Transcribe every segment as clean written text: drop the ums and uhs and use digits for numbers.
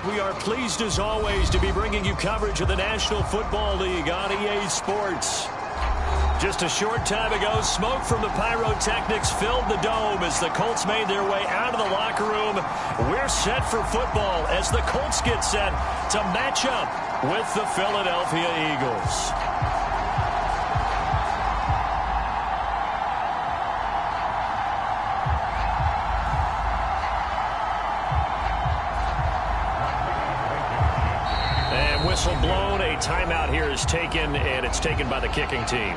We are pleased as always to be bringing you coverage of the National Football League on EA Sports. Just a short time ago, smoke from the pyrotechnics filled the dome as the Colts made their way out of the locker room. We're set for football as the Colts get set to match up with the Philadelphia Eagles. Whistle blown, a timeout here is taken, and it's taken by the kicking team.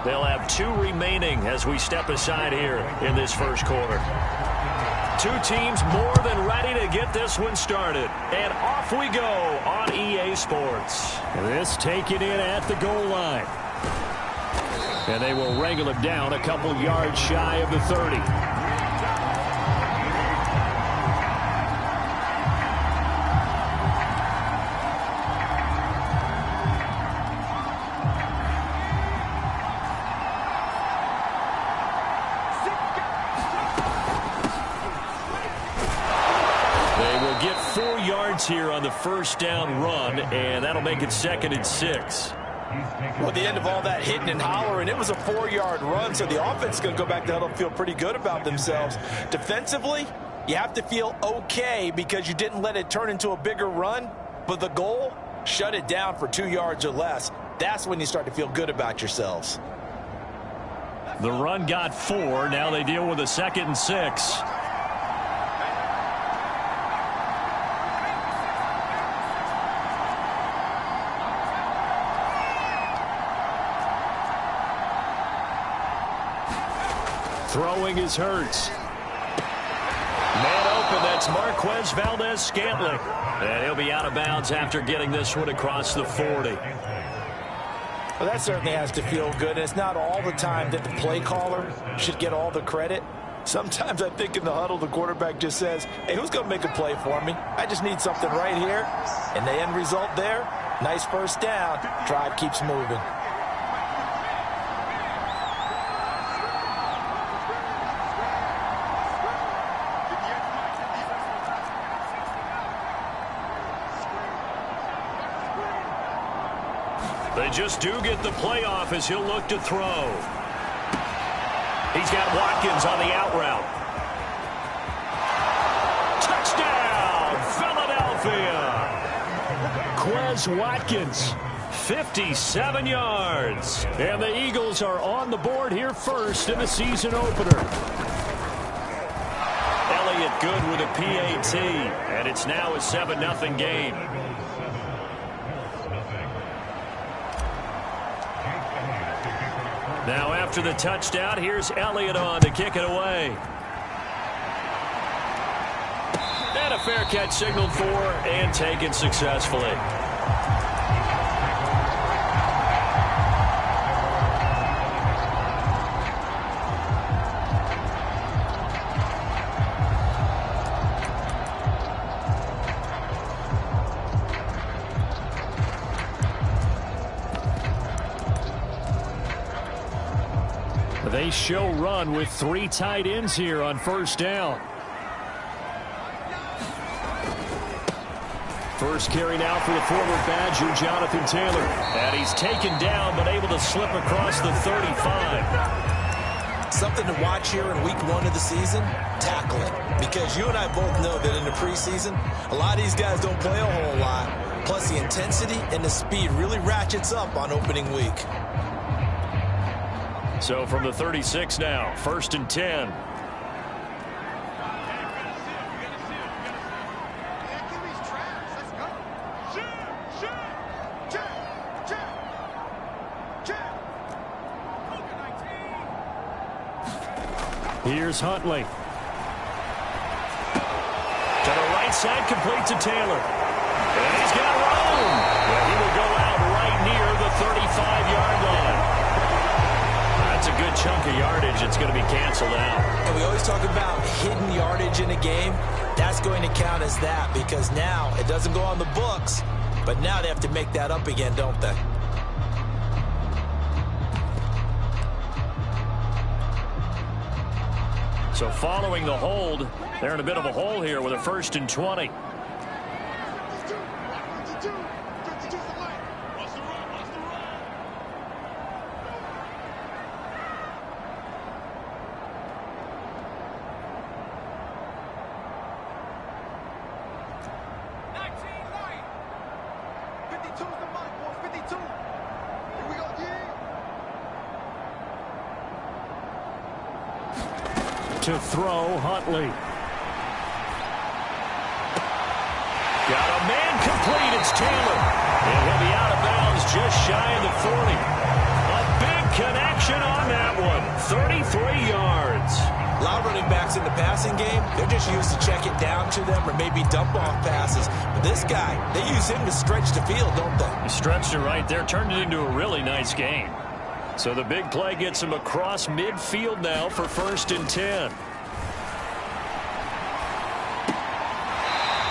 They'll have 2 remaining as we step aside here in this first quarter. 2 teams more than ready to get this one started. And off we go on EA Sports. This taken in at the goal line. And they will wrangle it down a couple yards shy of the 30. Here on the first down run, and that'll make it 2nd and 6. Well, at the end of all that hitting and hollering, it was a 4-yard run, so the offense is going to go back to huddle and feel pretty good about themselves. Defensively, you have to feel okay because you didn't let it turn into a bigger run, but the goal, shut it down for 2 yards or less. That's when you start to feel good about yourselves. The run got 4. Now they deal with a 2nd and 6. Throwing is Hurts. Man open, that's Marquez Valdez-Scantling. And he'll be out of bounds after getting this one across the 40. Well, that certainly has to feel good. It's not all the time that the play caller should get all the credit. Sometimes I think in the huddle, the quarterback just says, hey, who's going to make a play for me? I just need something right here. And the end result there, nice first down. Drive keeps moving. They just do get the playoff as he'll look to throw. He's got Watkins on the out route. Touchdown, Philadelphia! Quez Watkins, 57 yards. And the Eagles are on the board here first in the season opener. Elliott good with a PAT, and it's now a 7-0 game. Now after the touchdown, here's Elliott on to kick it away. And a fair catch signaled for and taken successfully. They show run with 3 tight ends here on first down. First carry now for the former Badger, Jonathan Taylor. And he's taken down but able to slip across the 35. Something to watch here in week 1 of the season, tackling. Because you and I both know that in the preseason, a lot of these guys don't play a whole lot. Plus the intensity and the speed really ratchets up on opening week. So from the 36 now, 1st and 10. Here's Huntley. To the right side, complete to Taylor. And he's got room. Well, he will go out right near the 35-yard line. That's a good chunk of yardage. It's going to be canceled out. And we always talk about hidden yardage in a game. That's going to count as that because now it doesn't go on the books, but now they have to make that up again, don't they? So following the hold, they're in a bit of a hole here with a 1st and 20. To throw, Huntley. Got a man complete. It's Taylor. And he'll be out of bounds just shy of the 40. A big connection on that one. 33 yards. A lot of running backs in the passing game, they're just used to check it down to them or maybe dump off passes. But this guy, they use him to stretch the field, don't they? He stretched it right there, turned it into a really nice game. So the big play gets him across midfield now for 1st and 10.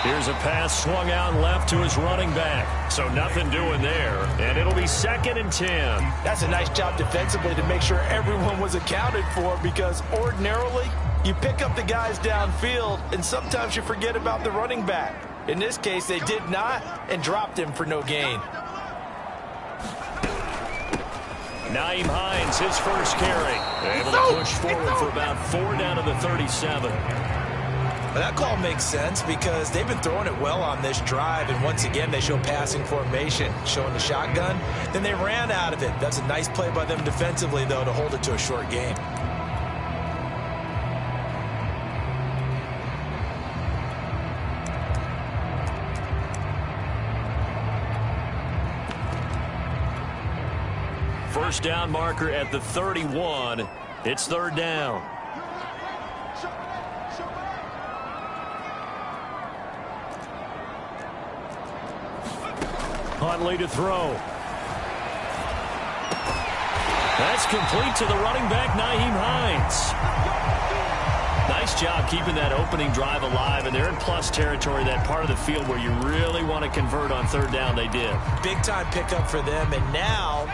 Here's a pass swung out left to his running back. So nothing doing there. And it'll be 2nd and 10. That's a nice job defensively to make sure everyone was accounted for, because ordinarily you pick up the guys downfield and sometimes you forget about the running back. In this case, they did not and dropped him for no gain. Naeem Hines, his first carry. Able to push forward for about 4 down to the 37. Well, that call makes sense because they've been throwing it well on this drive, and once again they show passing formation, showing the shotgun. Then they ran out of it. That's a nice play by them defensively, though, to hold it to a short game. First down marker at the 31. It's 3rd down. Huntley to throw. That's complete to the running back, Naeem Hines. Nice job keeping that opening drive alive, and they're in plus territory, that part of the field where you really want to convert on 3rd down. They did. Big time pickup for them, and now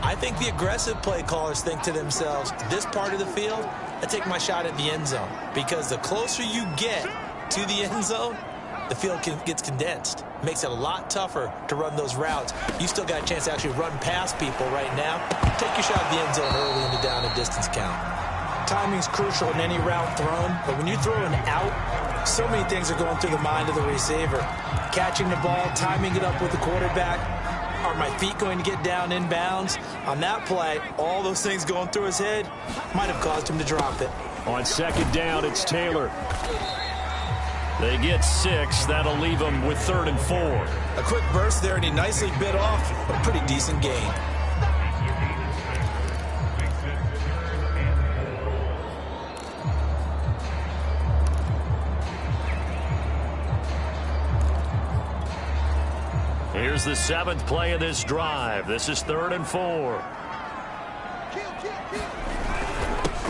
I think the aggressive play callers think to themselves, this part of the field, I take my shot at the end zone, because the closer you get to the end zone, the field gets condensed. Makes it a lot tougher to run those routes. You still got a chance to actually run past people right now. Take your shot at the end zone early in the down and distance count. Timing's crucial in any route thrown, but when you throw an out, so many things are going through the mind of the receiver. Catching the ball, timing it up with the quarterback. Are my feet going to get down in bounds? On that play, all those things going through his head might have caused him to drop it. On 2nd down, it's Taylor. They get 6. That'll leave them with 3rd and 4. A quick burst there, and he nicely bit off a pretty decent gain. Here's the 7th play of this drive. This is 3rd and 4.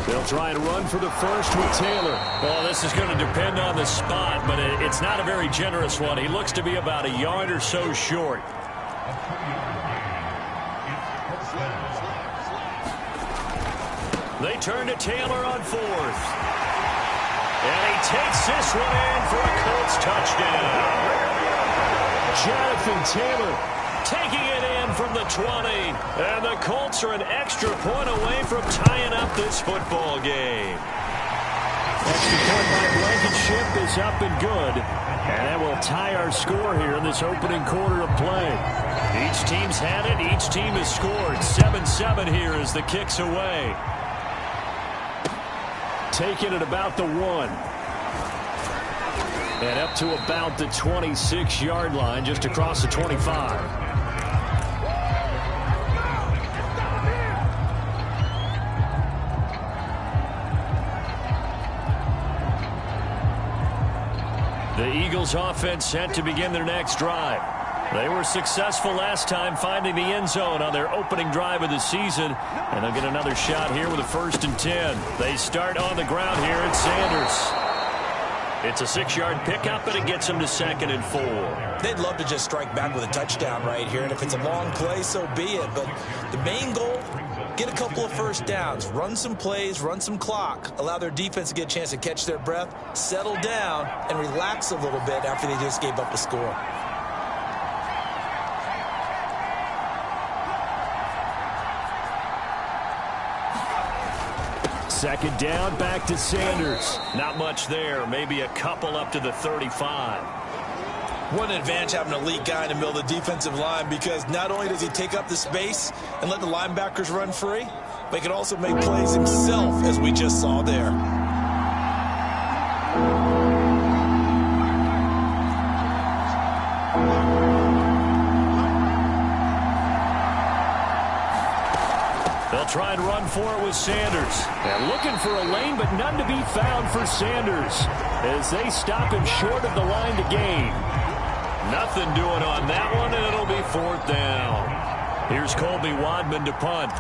They'll try and run for the first with Taylor. Well, this is going to depend on the spot, but it's not a very generous one. He looks to be about a yard or so short. They turn to Taylor on 4th. And he takes this one in for a Colts touchdown. Jonathan Taylor taking it in from the 20. And the Colts are an extra point away from tying up this football game. Extra point by Blankenship is up and good. And that will tie our score here in this opening quarter of play. Each team's had it. Each team has scored. 7-7 here as the kick's away. Taking it about the 1. And up to about the 26-yard line, just across the 25. The Eagles offense set to begin their next drive. They were successful last time finding the end zone on their opening drive of the season. And they'll get another shot here with a 1st and 10. They start on the ground here at Sanders. It's a 6-yard pickup, and it gets them to 2nd and 4. They'd love to just strike back with a touchdown right here, and if it's a long play, so be it. But the main goal, get a couple of first downs, run some plays, run some clock, allow their defense to get a chance to catch their breath, settle down, and relax a little bit after they just gave up the score. Second down, back to Sanders. Not much there, maybe a couple up to the 35. What an advantage having an elite guy in the middle of the defensive line, because not only does he take up the space and let the linebackers run free, but he can also make plays himself, as we just saw there. They'll try and run for it with Sanders. And looking for a lane, but none to be found for Sanders as they stop him short of the line to gain. Nothing doing on that one, and it'll be 4th down. Here's Colby Wadman to punt.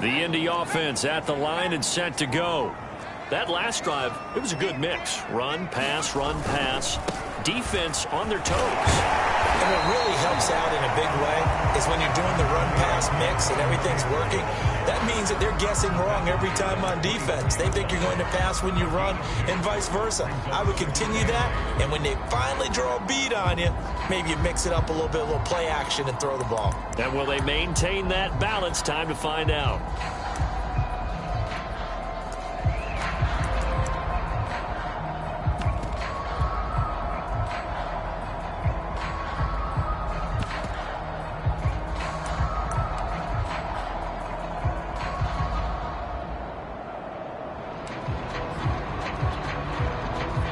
The Indy offense at the line and set to go. That last drive, it was a good mix. Run, pass, defense on their toes. And what really helps out in a big way is when you're doing the run-pass mix and everything's working, that means that they're guessing wrong every time on defense. They think you're going to pass when you run and vice versa. I would continue that, and when they finally draw a bead on you, maybe you mix it up a little bit, a little play action, and throw the ball. And will they maintain that balance? Time to find out.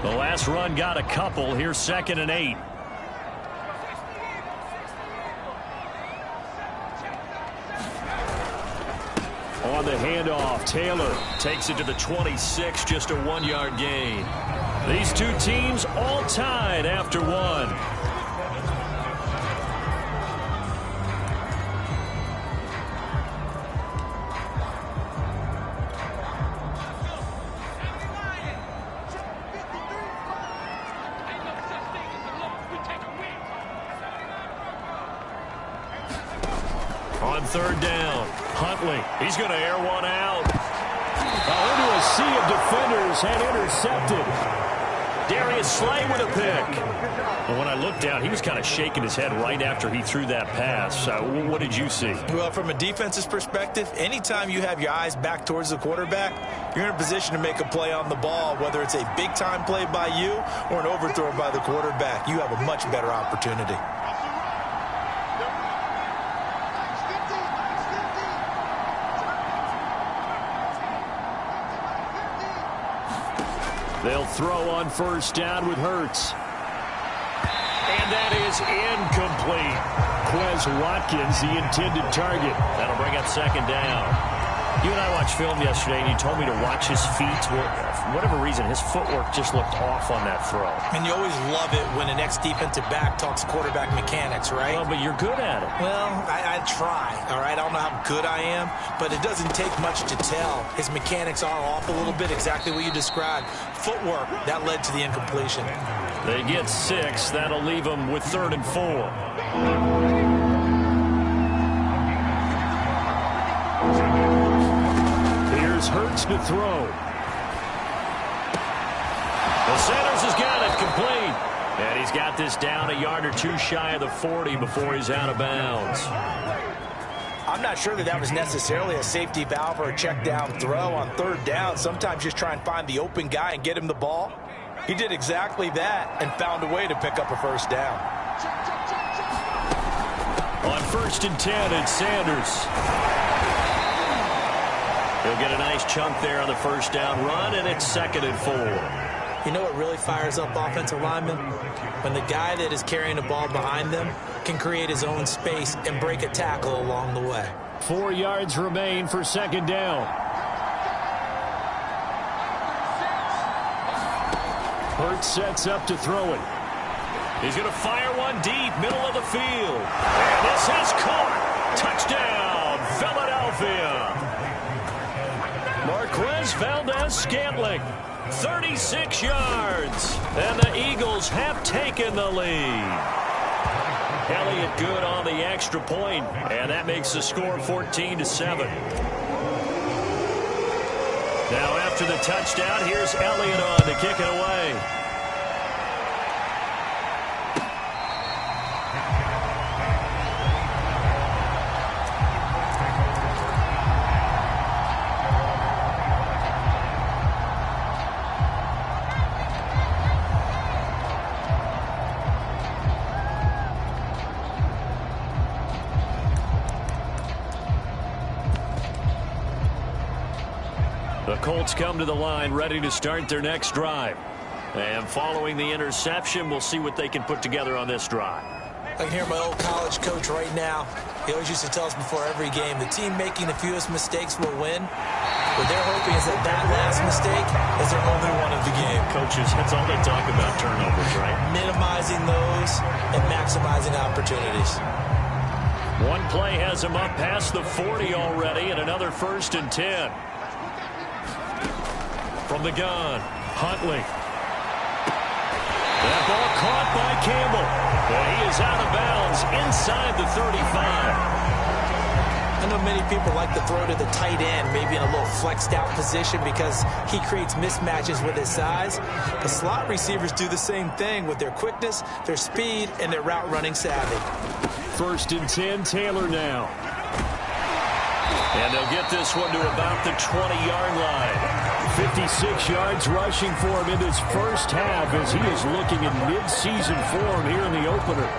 The last run got a couple. Here's 2nd and 8. On the handoff, Taylor takes it to the 26, just a 1-yard gain. These two teams all tied after one. On 3rd down, Huntley, he's going to air one out. Into a sea of defenders and intercepted. Darius Slay with a pick. And when I looked down, he was kind of shaking his head right after he threw that pass. What did you see? Well, from a defense's perspective, anytime you have your eyes back towards the quarterback, you're in a position to make a play on the ball, whether it's a big-time play by you or an overthrow by the quarterback. You have a much better opportunity. They'll throw on 1st down with Hurts. And that is incomplete. Quez Watkins, the intended target. That'll bring up 2nd down. You and I watched film yesterday, and you told me to watch his feet. For whatever reason, his footwork just looked off on that throw. And you always love it when an ex-defensive back talks quarterback mechanics, right? Well, but you're good at it. Well, I try, all right? I don't know how good I am, but it doesn't take much to tell. His mechanics are off a little bit, exactly what you described. Footwork, that led to the incompletion. They get 6. That'll leave them with 3rd and 4. Here's Hurts to throw. The Sanders has got it complete. And he's got this down a yard or two shy of the 40 before he's out of bounds. I'm not sure that was necessarily a safety valve or a check down throw on 3rd down. Sometimes just try and find the open guy and get him the ball. He did exactly that and found a way to pick up a 1st down. On 1st and 10, it's Sanders. He'll get a nice chunk there on the first down run, and it's 2nd and 4. You know what really fires up offensive linemen? When the guy that is carrying the ball behind them can create his own space and break a tackle along the way. 4 yards remain for 2nd down. Hurts sets up to throw it. He's going to fire one deep, middle of the field. And this is caught. Touchdown, Philadelphia. Marquez Valdez-Scantling, 36 yards. And the Eagles have taken the lead. Elliott good on the extra point, and that makes the score 14-7. Now after the touchdown, here's Elliott on to kick it away. The Colts come to the line ready to start their next drive. And following the interception, we'll see what they can put together on this drive. I can hear my old college coach right now. He always used to tell us before every game, the team making the fewest mistakes will win. What they're hoping is that that last mistake is their only one of the game. Coaches, that's all they talk about, turnovers, right? Minimizing those and maximizing opportunities. One play has him up past the 40 already, and another 1st and 10. From the gun, Huntley. That ball caught by Campbell. And he is out of bounds inside the 35. I know many people like to throw to the tight end, maybe in a little flexed out position because he creates mismatches with his size. But slot receivers do the same thing with their quickness, their speed, and their route running savvy. 1st and 10, Taylor now. And they'll get this one to about the 20-yard line. 56 yards rushing for him in this first half as he is looking in mid-season form here in the opener.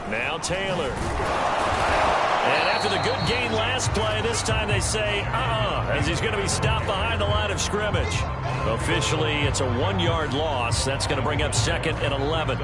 Now Taylor. And after the good gain last play, this time they say, as he's going to be stopped behind the line of scrimmage. Officially, it's a 1-yard loss. That's going to bring up 2nd and 11.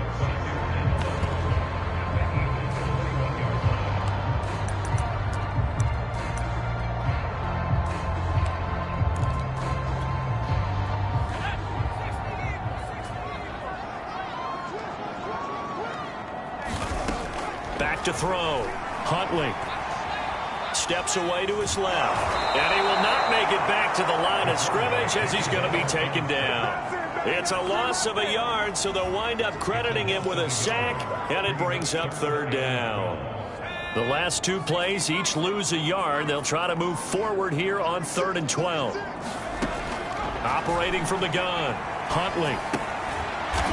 Back to throw. Huntley steps away to his left. And he will not make it back to the line of scrimmage as he's going to be taken down. It's a loss of a yard, so they'll wind up crediting him with a sack, and it brings up 3rd down. The last 2 plays each lose a yard. They'll try to move forward here on 3rd and 12. Operating from the gun, Huntley.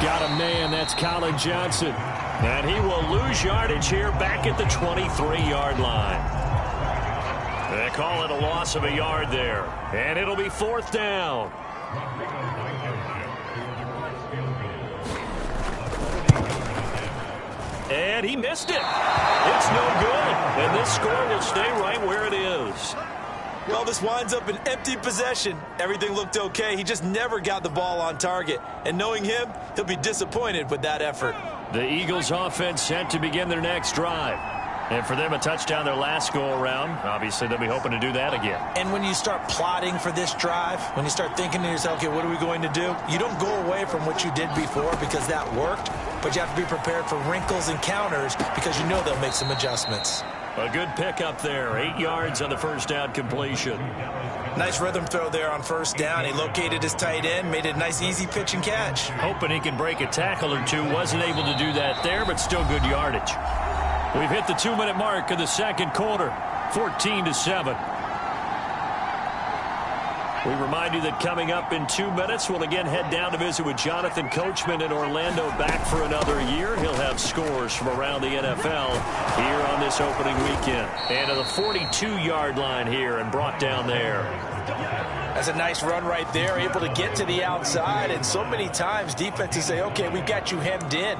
Got a man, that's Colin Johnson. And he will lose yardage here back at the 23-yard line. They call it a loss of a yard there. And it'll be 4th down. And he missed it. It's no good. And this score will stay right where it is. Well, this winds up an empty possession. Everything looked okay. He just never got the ball on target. And knowing him, he'll be disappointed with that effort. The Eagles offense set to begin their next drive. And for them, a touchdown their last go-around. Obviously, they'll be hoping to do that again. And when you start plotting for this drive, when you start thinking to yourself, okay, what are we going to do? You don't go away from what you did before because that worked, but you have to be prepared for wrinkles and counters because you know they'll make some adjustments. A good pickup there. 8 yards on the first down completion. Nice rhythm throw there on first down. He located his tight end, made it a nice, easy pitch and catch. Hoping he can break a tackle or two. Wasn't able to do that there, but still good yardage. We've hit the 2-minute mark of the second quarter. 14-7. We remind you that coming up in 2 minutes, we'll again head down to visit with Jonathan Coachman in Orlando, back for another year. He'll have scores from around the NFL here on this opening weekend. And to the 42-yard line here and brought down there. That's a nice run right there, able to get to the outside. And so many times defenses say, okay, we've got you hemmed in.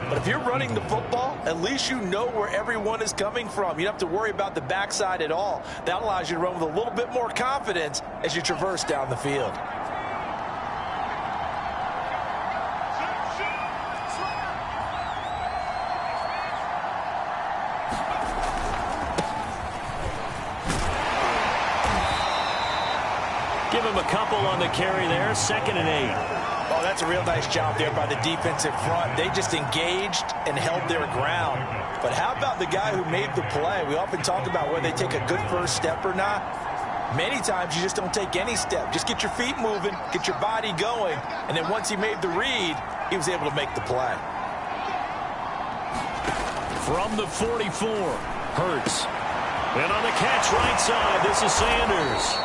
But if you're running the football, at least you know where everyone is coming from. You don't have to worry about the backside at all. That allows you to run with a little bit more confidence as you traverse down the field. Give him a couple on the carry there, 2nd and 8. Oh, that's a real nice job there by the defensive front. They just engaged and held their ground. But how about the guy who made the play? We often talk about whether they take a good first step or not. Many times you just don't take any step. Just get your feet moving, get your body going, and then once he made the read, he was able to make the play. From the 44, Hurts. And on the catch right side, this is Sanders.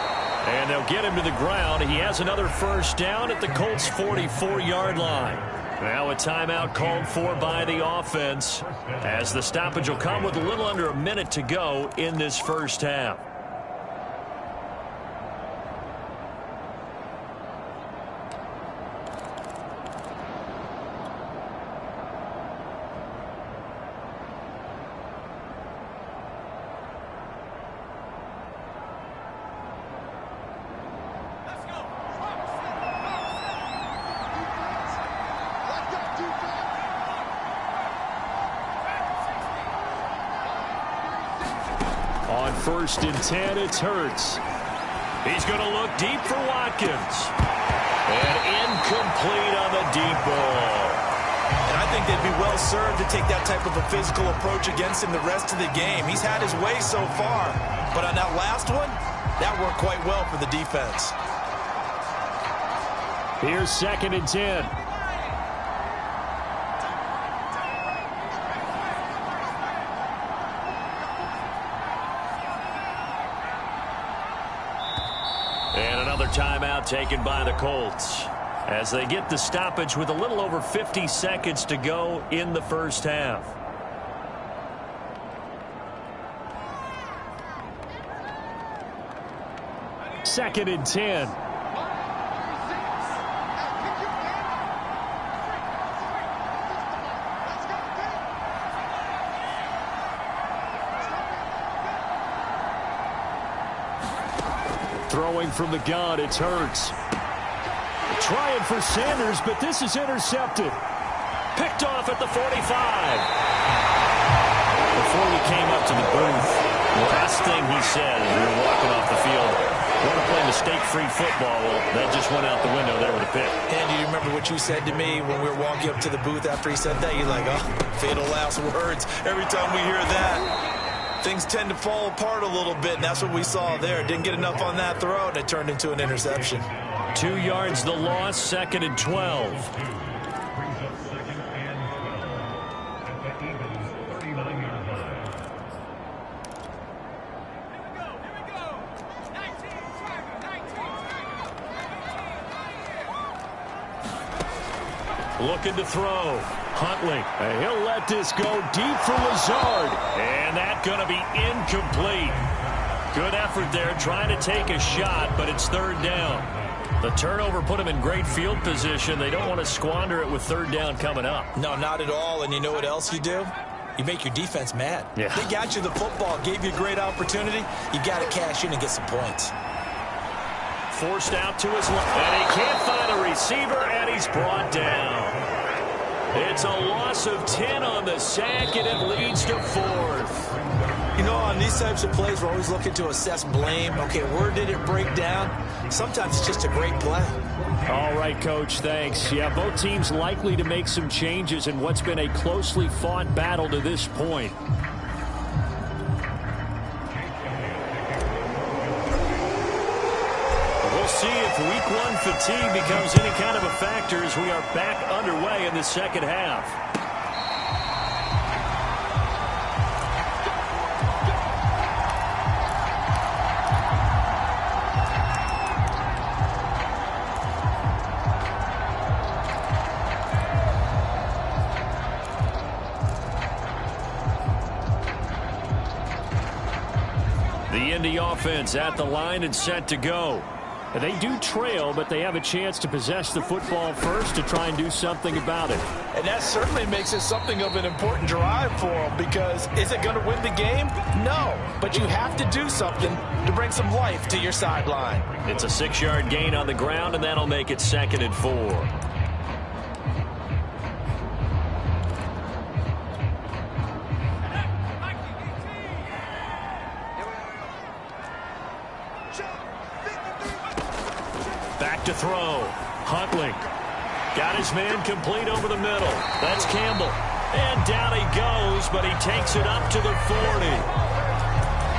And they'll get him to the ground. He has another first down at the Colts' 44-yard line. Now a timeout called for by the offense, as the stoppage will come with a little under a minute to go in this first half. On 1st and 10, it's Hurts. He's going to look deep for Watkins. And incomplete on the deep ball. And I think they'd be well served to take that type of a physical approach against him the rest of the game. He's had his way so far. But on that last one, that worked quite well for the defense. Here's 2nd and 10. And another timeout taken by the Colts as they get the stoppage with a little over 50 seconds to go in the first half. Second and 10. Throwing from the gun, it's Hurts. Trying for Sanders, but this is intercepted. Picked off at the 45. Before we came up to the booth, the last thing he said as we were walking off the field, want to play mistake-free football. Well, that just went out the window there with a pick. And do you remember what you said to me when we were walking up to the booth after he said that? You're like, oh, fatal last words. Every time we hear that, things tend to fall apart a little bit, and that's what we saw there. Didn't get enough on that throw, and it turned into an interception. 2 yards the loss, 2nd and 12. Looking to throw. Huntley, and he'll let this go deep for Lazard. And that's going to be incomplete. Good effort there, trying to take a shot, but it's 3rd down. The turnover put him in great field position. They don't want to squander it with 3rd down coming up. No, not at all. And you know what else you do? You make your defense mad. Yeah. They got you the football, gave you a great opportunity. You got to cash in and get some points. Forced out to his left, and he can't find a receiver, and he's brought down. It's a loss of 10 on the sack, and it leads to 4th. You know, on these types of plays, we're always looking to assess blame. Okay, where did it break down? Sometimes it's just a great play. All right, Coach, thanks. Yeah, both teams likely to make some changes in what's been a closely fought battle to this point. We'll see if Week 1 fatigue becomes any kind of a factor as we are back underway in the second half. Indy offense at the line and set to go. And they do trail, but they have a chance to possess the football first to try and do something about it. And that certainly makes it something of an important drive for them, because is it going to win the game? No, but you have to do something to bring some life to your sideline. It's a 6-yard gain on the ground, and that'll make it 2nd and 4. To throw. Huntley got his man complete over the middle. That's Campbell. And down he goes, but he takes it up to the 40.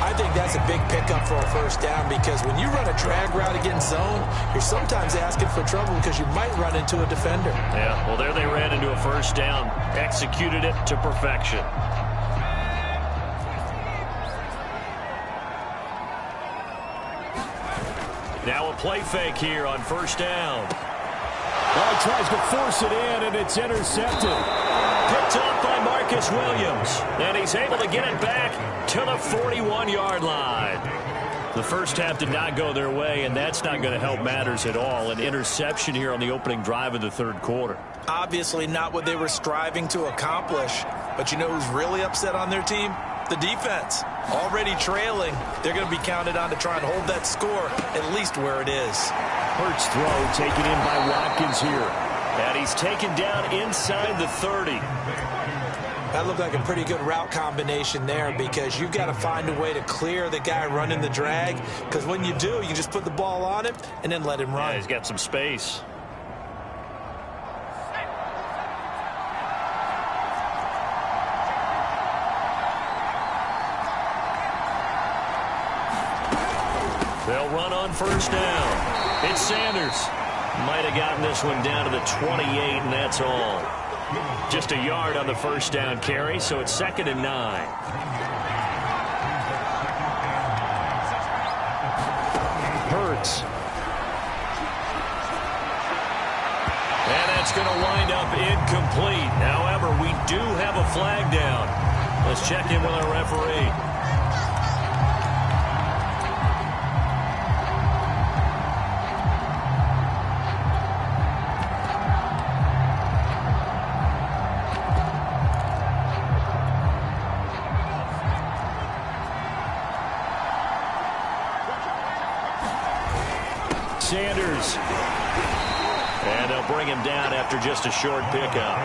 I think that's a big pickup for a first down, because when you run a drag route against zone, you're sometimes asking for trouble because you might run into a defender. Yeah, well, there they ran into a first down. Executed it to perfection. Now a play fake here on first down. Well, he tries to force it in, and it's intercepted. Picked up by Marcus Williams. And he's able to get it back to the 41-yard line. The first half did not go their way, and that's not going to help matters at all. An interception here on the opening drive of the third quarter. Obviously not what they were striving to accomplish. But you know who's really upset on their team? The defense. Already trailing. They're going to be counted on to try and hold that score at least where it is. Hurts throw taken in by Watkins here. And he's taken down inside the 30. That looked like a pretty good route combination there, because you've got to find a way to clear the guy running the drag, because when you do, you just put the ball on him and then let him run. Yeah, he's got some space. They'll run on first down. It's Sanders. Might have gotten this one down to the 28, and that's all. Just a yard on the first down carry, so it's 2nd and 9. Hurts. And that's going to wind up incomplete. However, we do have a flag down. Let's check in with our referee. Sanders. And they'll bring him down after just a short pickup.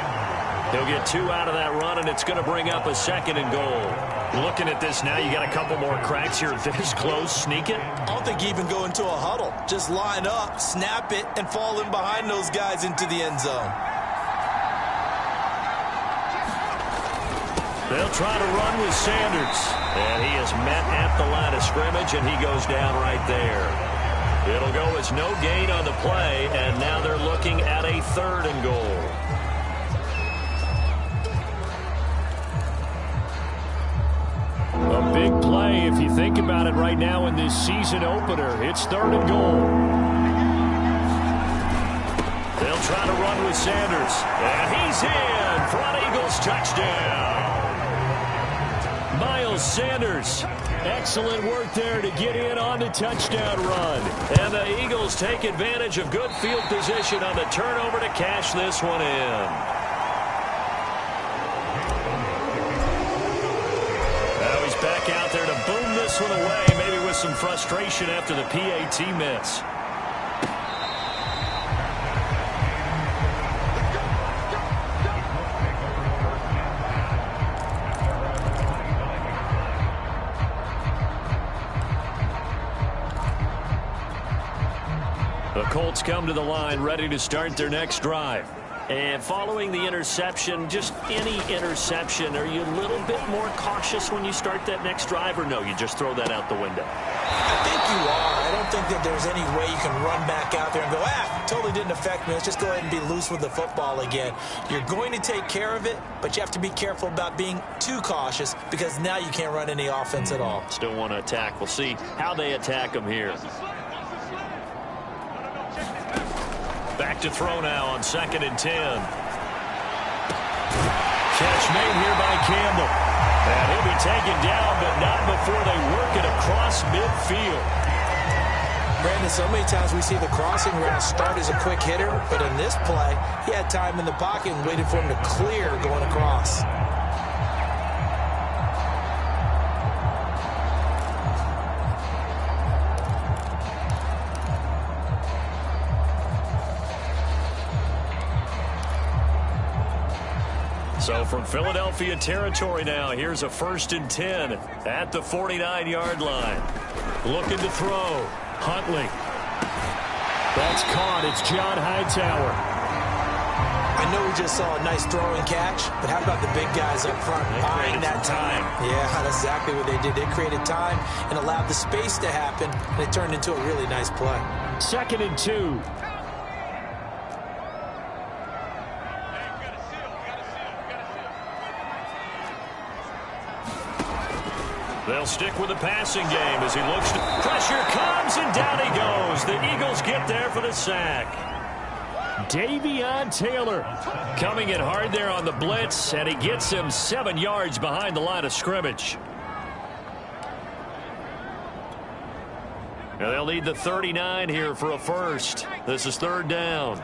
He'll get 2 out of that run, and it's going to bring up a 2nd and goal. Looking at this now, you got a couple more cracks here this close. Sneak it. I don't think you even go into a huddle. Just line up, snap it, and fall in behind those guys into the end zone. They'll try to run with Sanders. And he is met at the line of scrimmage, and he goes down right there. It'll go as no gain on the play, and now they're looking at a 3rd and goal. A big play if you think about it right now in this season opener. It's 3rd and goal. They'll try to run with Sanders. And he's in. Front Eagles touchdown. Miles Sanders. Excellent work there to get in on the touchdown run. And the Eagles take advantage of good field position on the turnover to cash this one in. Now he's back out there to boom this one away, maybe with some frustration after the PAT miss. The Colts come to the line ready to start their next drive. And following the interception, just any interception, are you a little bit more cautious when you start that next drive, or no, you just throw that out the window? I think you are. I don't think that there's any way you can run back out there and go, totally didn't affect me. Let's just go ahead and be loose with the football again. You're going to take care of it, but you have to be careful about being too cautious, because now you can't run any offense at all. Still want to attack. We'll see how they attack them here. Back to throw now on 2nd and 10. Catch made here by Campbell. And he'll be taken down, but not before they work it across midfield. Brandon, so many times we see the crossing route start as a quick hitter, but in this play, he had time in the pocket and waited for him to clear going across. So from Philadelphia territory now, here's a 1st and 10 at the 49-yard line. Looking to throw. Huntley. That's caught. It's John Hightower. I know we just saw a nice throw and catch, but how about the big guys up front buying that time? Yeah, that's exactly what they did. They created time and allowed the space to happen, and it turned into a really nice play. 2nd and 2. They'll stick with the passing game as he looks to... Pressure comes, and down he goes. The Eagles get there for the sack. Davion Taylor coming in hard there on the blitz, and he gets him 7 yards behind the line of scrimmage. Now they'll need the 39 here for a first. This is 3rd down.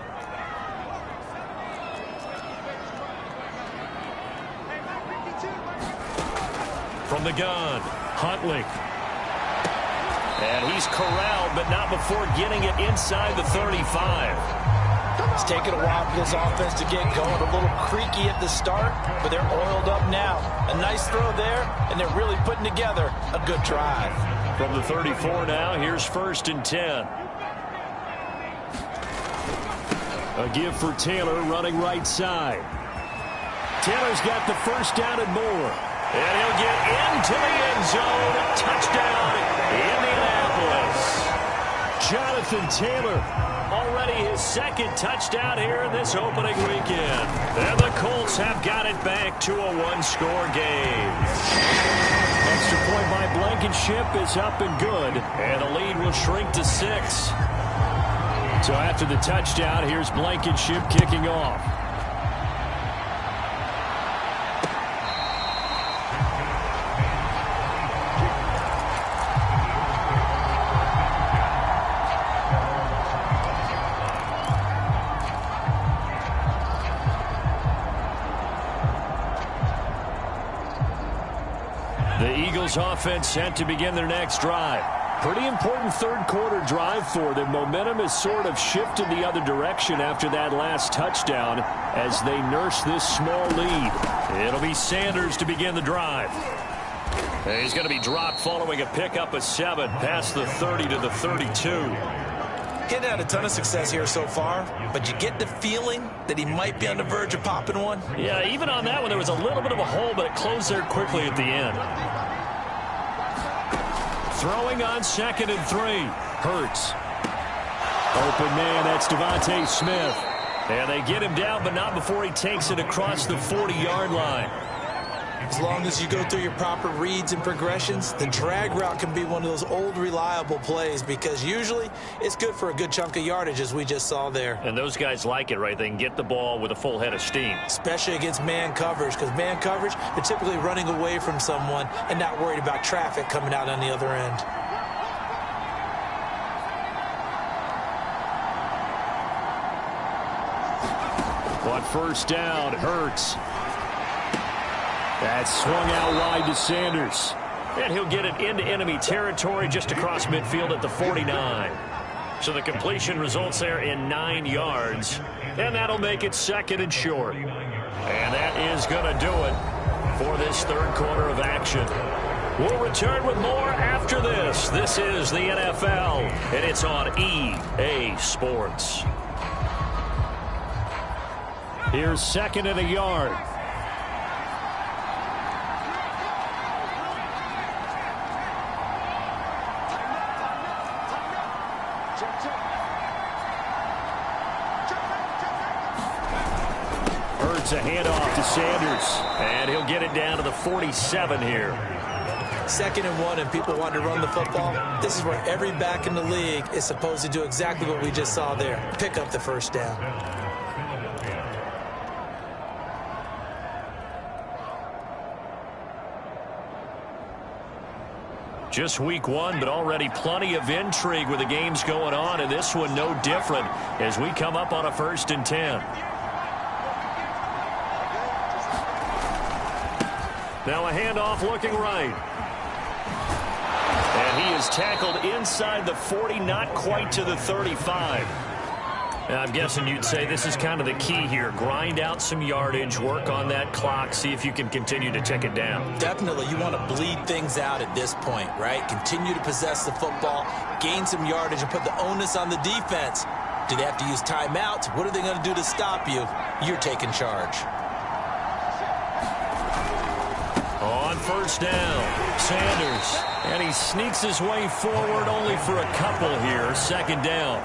From the gun, Huntley. And he's corralled, but not before getting it inside the 35. It's taken a while for this offense to get going. A little creaky at the start, but they're oiled up now. A nice throw there, and they're really putting together a good drive. From the 34 now, here's 1st and 10. A give for Taylor running right side. Taylor's got the 1st down and more. And he'll get into the end zone. Touchdown, Indianapolis. Jonathan Taylor, already his 2nd touchdown here in this opening weekend. And the Colts have got it back to a 1-score game. Extra point by Blankenship is up and good. And the lead will shrink to 6. So after the touchdown, here's Blankenship kicking off. The Eagles offense set to begin their next drive. Pretty important 3rd quarter drive for them. Momentum has sort of shifted the other direction after that last touchdown as they nurse this small lead. It'll be Sanders to begin the drive. He's going to be dropped following a pickup of 7 past the 30 to the 32. Getting had a ton of success here so far, but you get the feeling that he might be on the verge of popping one. Yeah, even on that one, there was a little bit of a hole, but it closed there quickly at the end. Throwing on 2nd and 3. Hurts. Open man, that's Devontae Smith. And they get him down, but not before he takes it across the 40-yard line. As long as you go through your proper reads and progressions, the drag route can be one of those old reliable plays because usually it's good for a good chunk of yardage as we just saw there. And those guys like it, right? They can get the ball with a full head of steam. Especially against man coverage because man coverage, they're typically running away from someone and not worried about traffic coming out on the other end. On 1st down, Hurts. That's swung out wide to Sanders. And he'll get it into enemy territory just across midfield at the 49. So the completion results there in 9 yards. And that'll make it 2nd and short. And that is going to do it for this 3rd quarter of action. We'll return with more after this. This is the NFL, and it's on EA Sports. Here's 2nd and a yard. Hurts a handoff to Sanders. And he'll get it down to the 47 here. 2nd and 1 and people want to run the football. This is where every back in the league is supposed to do exactly what we just saw there. Pick up the 1st down. Just week 1, but already plenty of intrigue with the games going on, and this one no different as we come up on a 1st and 10. Now a handoff looking right. And he is tackled inside the 40, not quite to the 35. And I'm guessing you'd say this is kind of the key here. Grind out some yardage, work on that clock, see if you can continue to tick it down. Definitely. You want to bleed things out at this point, right? Continue to possess the football, gain some yardage, and put the onus on the defense. Do they have to use timeouts? What are they going to do to stop you? You're taking charge. On 1st down, Sanders. And he sneaks his way forward only for a couple here. 2nd down.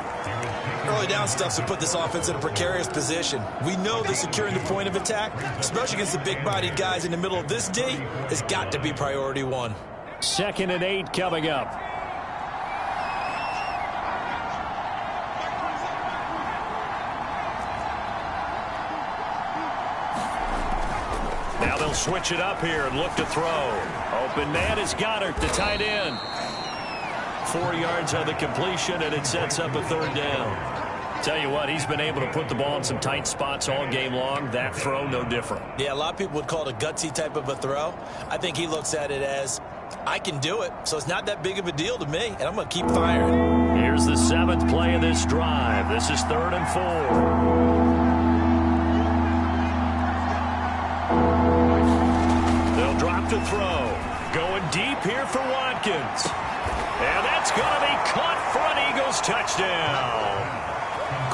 Early down stuff to put this offense in a precarious position. We know that securing the point of attack, especially against the big-bodied guys in the middle of this D, has got to be priority 1. 2nd and 8 coming up. Now they'll switch it up here and look to throw. Open man is Goddard, the tight end. 4 yards on the completion, and it sets up a 3rd down. Tell you what, he's been able to put the ball in some tight spots all game long. That throw, no different. Yeah, a lot of people would call it a gutsy type of a throw. I think he looks at it as, I can do it, so it's not that big of a deal to me, and I'm going to keep firing. Here's the 7th play of this drive. This is 3rd and 4. They'll drop to throw. Going deep here for Watkins. And that's going to be caught for an Eagles touchdown.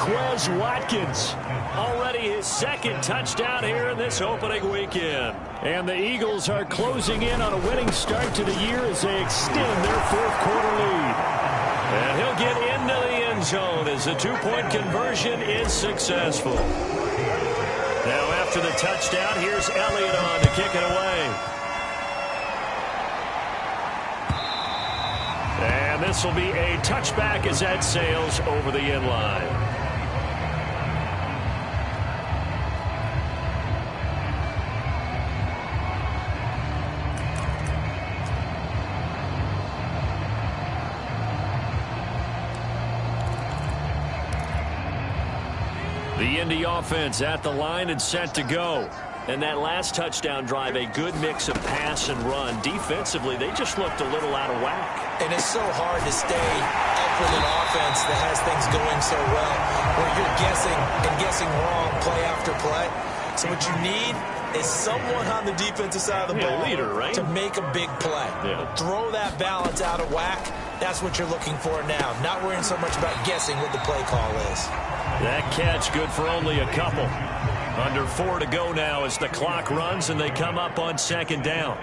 Quez Watkins. Already his 2nd touchdown here in this opening weekend. And the Eagles are closing in on a winning start to the year as they extend their 4th quarter lead. And he'll get into the end zone as the 2-point conversion is successful. Now after the touchdown, here's Elliott on to kick it away. And this will be a touchback as that sails over the end line. The Indy offense at the line and set to go. And that last touchdown drive, a good mix of pass and run. Defensively, they just looked a little out of whack. And it's so hard to stay up with an offense that has things going so well, where you're guessing wrong play after play. So what you need is someone on the defensive side of the ball leader, right? to make a big play. Yeah. Throw that balance out of whack. That's what you're looking for now. Not worrying so much about guessing what the play call is. That catch good for only a couple. Under 4 to go now as the clock runs and they come up on 2nd down.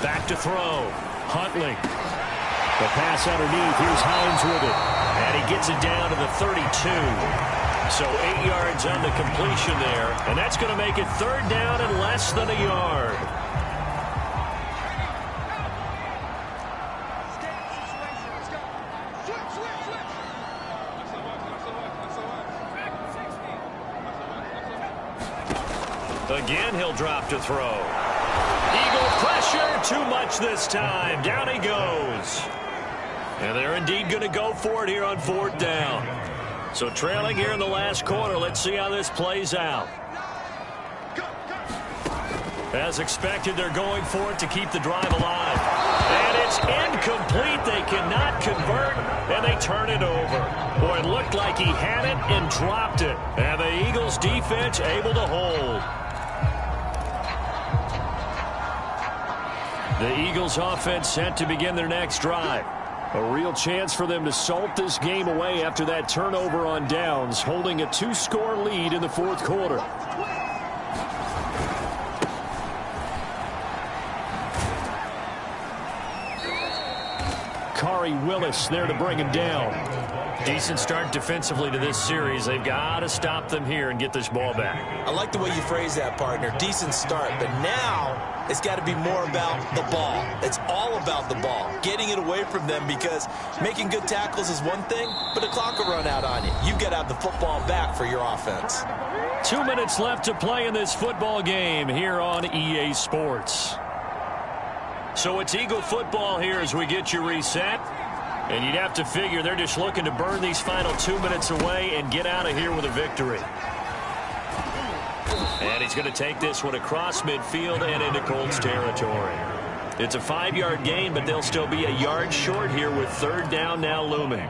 Back to throw. Huntley. The pass underneath. Here's Hines with it. And he gets it down to the 32. So 8 yards on the completion there. And that's going to make it 3rd down and less than a yard. Again, he'll drop to throw. Eagle pressure, too much this time. Down he goes. And they're indeed going to go for it here on 4th down. So trailing here in the last quarter. Let's see how this plays out. As expected, they're going for it to keep the drive alive. And it's incomplete. They cannot convert, and they turn it over. Boy, it looked like he had it and dropped it. And the Eagles defense able to hold. The Eagles offense set to begin their next drive. A real chance for them to salt this game away after that turnover on downs, holding a 2-score lead in the 4th quarter. Kari Willis there to bring him down. Decent start defensively to this series. They've got to stop them here and get this ball back. I like the way you phrase that, partner. Decent start, but now it's got to be more about the ball. It's all about the ball, getting it away from them, because making good tackles is one thing, but the clock will run out on you. You've got to have the football back for your offense. 2 minutes left to play in this football game here on EA Sports. So it's Eagle football here as we get you reset. And you'd have to figure they're just looking to burn these final 2 minutes away and get out of here with a victory. And he's going to take this one across midfield and into Colts territory. It's a 5-yard gain, but they'll still be a yard short here with third down now looming.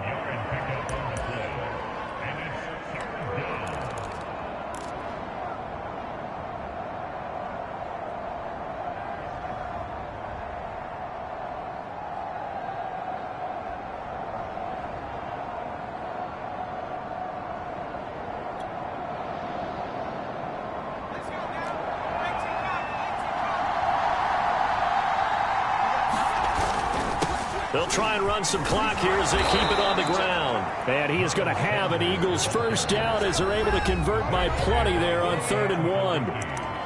They'll try and run some clock here as they keep it on the ground. And he is going to have an Eagles first down as they're able to convert by plenty there on 3rd and 1.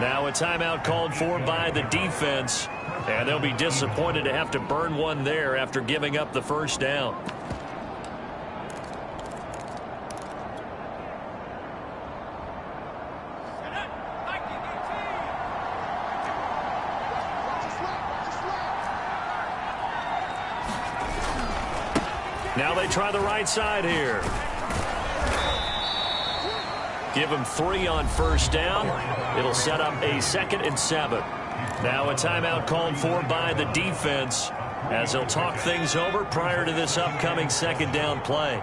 Now a timeout called for by the defense. And they'll be disappointed to have to burn one there after giving up the first down. Now they try the right side here. Give them 3 on first down. It'll set up a 2nd and 7. Now a timeout called for by the defense as they'll talk things over prior to this upcoming 2nd down play.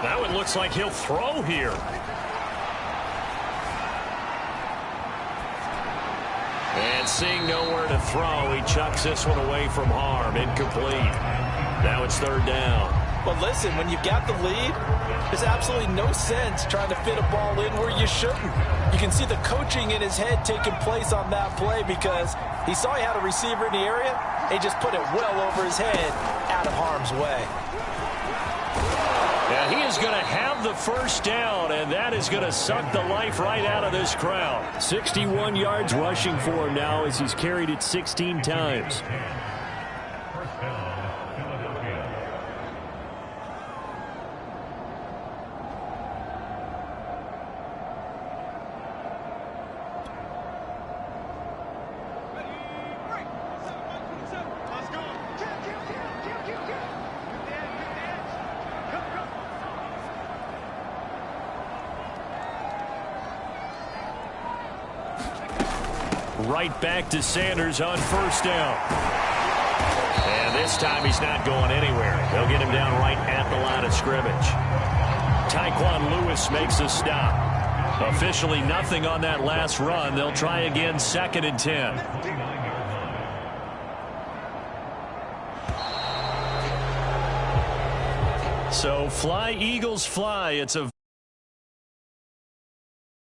That one looks like he'll throw here. And seeing nowhere to throw, he chucks this one away from harm. Incomplete. Now it's 3rd down. But listen, when you've got the lead, there's absolutely no sense trying to fit a ball in where you shouldn't. You can see the coaching in his head taking place on that play because he saw he had a receiver in the area. He just put it well over his head, out of harm's way. Yeah, he is going to have the first down, and that is going to suck the life right out of this crowd. 61 yards rushing for him now as he's carried it 16 times. Right back to Sanders on first down. And this time he's not going anywhere. They'll get him down right at the line of scrimmage. Tyquan Lewis makes a stop. Officially nothing on that last run. They'll try again 2nd and 10. So fly, Eagles, fly. It's a